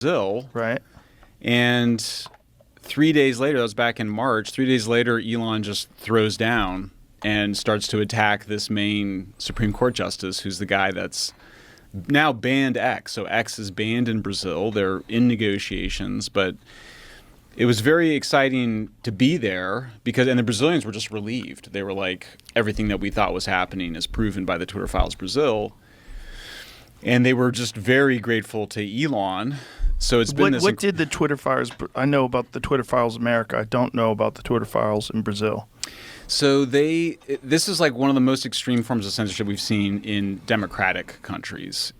Brazil. Right. And 3 days later, that was back in March, 3 days later, Elon just throws down and starts to attack this main Supreme Court justice, who's the guy that's now banned X. So X is banned in Brazil. They're in negotiations, but it was very exciting to be there and the Brazilians were just relieved. They were like, everything that we thought was happening is proven by the Twitter Files Brazil. And they were just very grateful to Elon. So it's been What did the Twitter Files? I know about the Twitter Files America. I don't know about the Twitter Files in Brazil. So this is like one of the most extreme forms of censorship we've seen in democratic countries.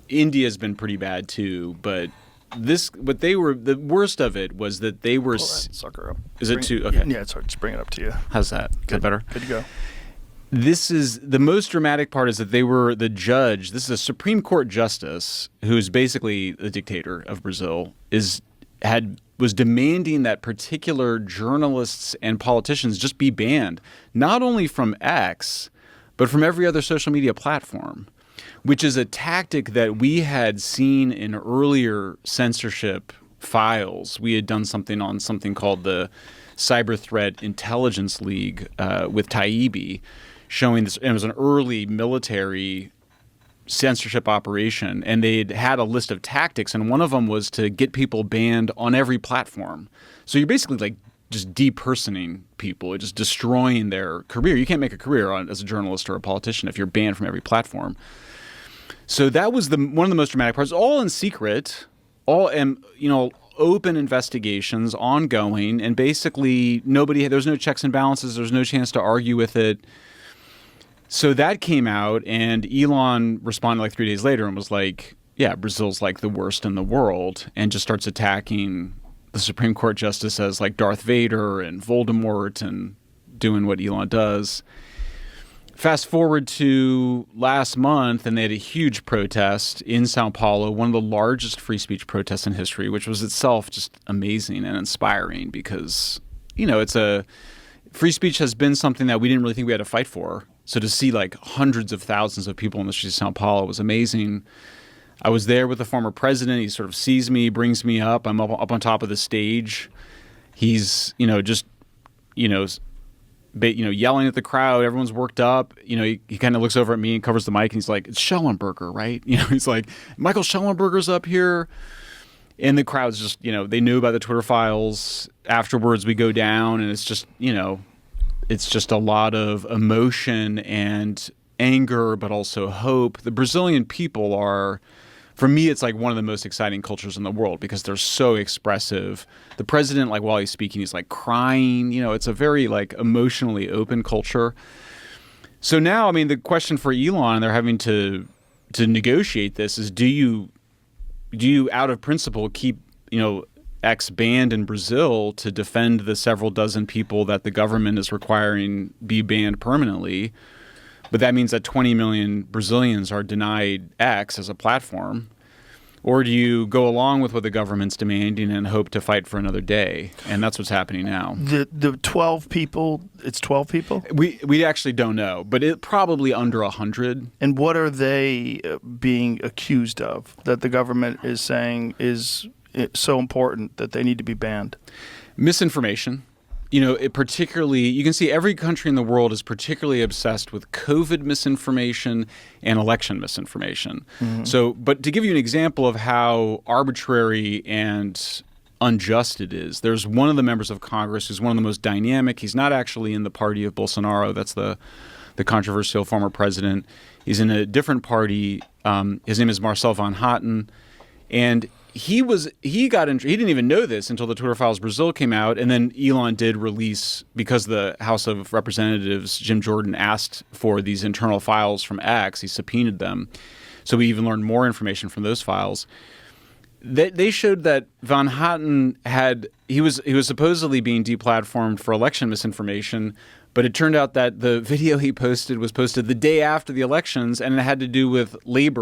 India has been pretty bad too, but the worst of it was that they were. Pull that sucker up. Is it too okay? Yeah, it's hard. Just bring it up to you. How's that? Is that better? Good to go. This is the most dramatic part, is that they were the judge. This is a Supreme Court justice who's basically the dictator of Brazil, was demanding that particular journalists and politicians just be banned, not only from X, but from every other social media platform, which is a tactic that we had seen in earlier censorship files. We had done something on something called the Cyber Threat Intelligence League with Taibbi, showing this. It was an early military censorship operation, and they'd had a list of tactics, and one of them was to get people banned on every platform. So you're basically like just depersoning people, just destroying their career. You can't make a career as a journalist or a politician if you're banned from every platform. So that was one of the most dramatic parts, all in secret, open investigations, ongoing, and basically there was no checks and balances, there was no chance to argue with it. So that came out, and Elon responded like 3 days later and was like, yeah, Brazil's like the worst in the world, and just starts attacking the Supreme Court justice as like Darth Vader and Voldemort and doing what Elon does. Fast forward to last month, and they had a huge protest in Sao Paulo, one of the largest free speech protests in history, which was itself just amazing and inspiring because, free speech has been something that we didn't really think we had to fight for. So to see like hundreds of thousands of people in the streets of Sao Paulo was amazing. I was there with the former president. He sort of sees me, brings me up. I'm up on top of the stage. He's, yelling at the crowd. Everyone's worked up. He kind of looks over at me and covers the mic, and he's like, "It's Shellenberger, right?" He's like, "Michael Shellenberger's up here." And the crowd's just, they knew about the Twitter Files. Afterwards, we go down, and it's just, it's just a lot of emotion and anger, but also hope. The Brazilian people are, for me, it's like one of the most exciting cultures in the world because they're so expressive. The president, like while he's speaking, he's like crying. It's a very like emotionally open culture. So now, the question for Elon, and they're having to negotiate this, is do you out of principle keep, X banned in Brazil to defend the several dozen people that the government is requiring be banned permanently? But that means that 20 million Brazilians are denied X as a platform. Or do you go along with what the government's demanding and hope to fight for another day? And that's what's happening now. The 12 people, it's 12 people? We actually don't know, but it probably under 100. And what are they being accused of that the government is saying is so important that they need to be banned? Misinformation. Particularly, you can see every country in the world is particularly obsessed with COVID misinformation and election misinformation. Mm-hmm. So, but to give you an example of how arbitrary and unjust it is, there's one of the members of Congress who's one of the most dynamic. He's not actually in the party of Bolsonaro. That's the controversial former president. He's in a different party. His name is Marcel van Hatten. And he didn't even know this until the Twitter Files Brazil came out, and then Elon did release, because the House of Representatives, Jim Jordan, asked for these internal files from X. He subpoenaed them, so we even learned more information from those files. They showed that Van Hatten he was supposedly being deplatformed for election misinformation, but it turned out that the video he posted was posted the day after the elections, and it had to do with labor